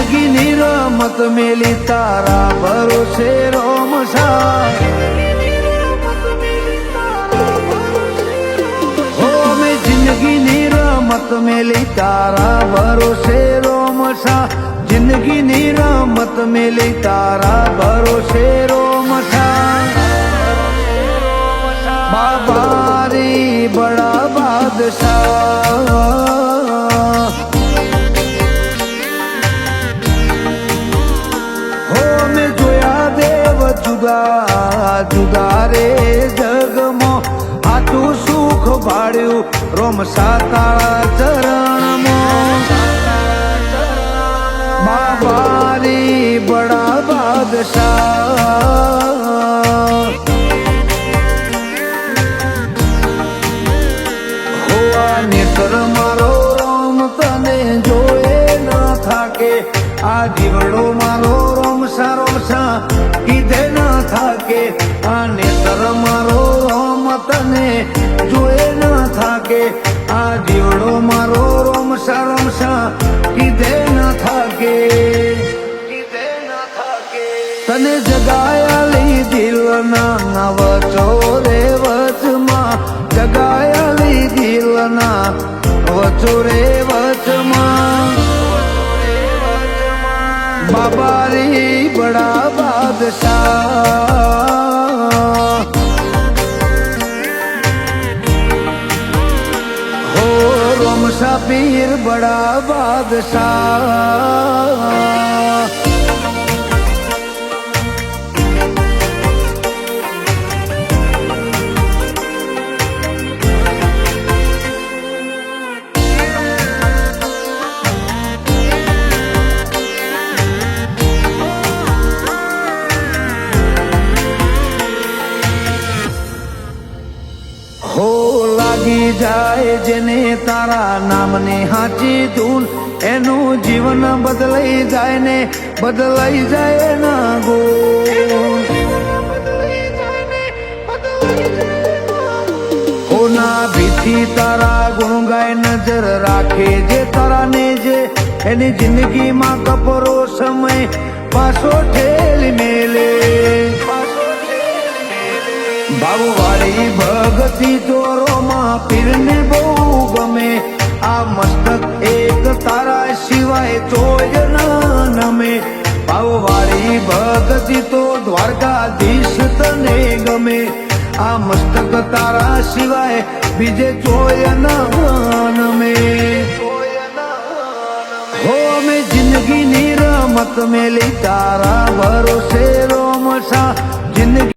જિંદગીની રમત મેલી તારા ભરોસે રોમસા હો મેં જિંદગીની રમત મેલી તારા ભરોસે રોમસા જિંદગીની રમત મેલી તારા ભરોસે રોમસા બાબારી બડા બાદશાહ જુદા જુદા રે જગમાં આતું સુખ ભાડ્યું રોમસા તારા ચરણમાં બાબારી બડા બાદશાહ હોવા નેત્ર મારો રોમ તને જોએ ન થાકે આ જીવડો મારો રોમસા રોમસા કીધે ન થાકે આ નેત્ર મારો રોમ તને જોએ ન થાકે આ જીવડો મારો રોમસા રોમસા કીધે ન થાકે તને જગાયાલી દિલના વચો રે વચમાં જગાયાલી દિલના વચો રે વચમાં બાબારી બડા બાદશાહ હો રોમસા પીર બડા બાદશાહ હો લાગી જાય જેને તારા નામને હાચી ધૂન એનું જીવન બદલાઈ જાય ને બદલાઈ જાય ના ગો હોના ભીથી તારા ગુણ ગાય નજર રાખે જે તારા ને જે એની જિંદગીમાં કપરો સમય પાછો ઠેલી મેલે ભાવવાળી ભગતી દોરોમાં પીરને બહુ ગમે આ મસ્તક એક તારા સિવાય તોય ન નમે ભાવવાળી ભગતી તો દ્વારકાધીશ તને ગમે આ મસ્તક તારા સિવાય બીજે તોય ન નમે હો મેં જિંદગીની રમત મેલી તારા ભરોસે રોમસા જિંદગી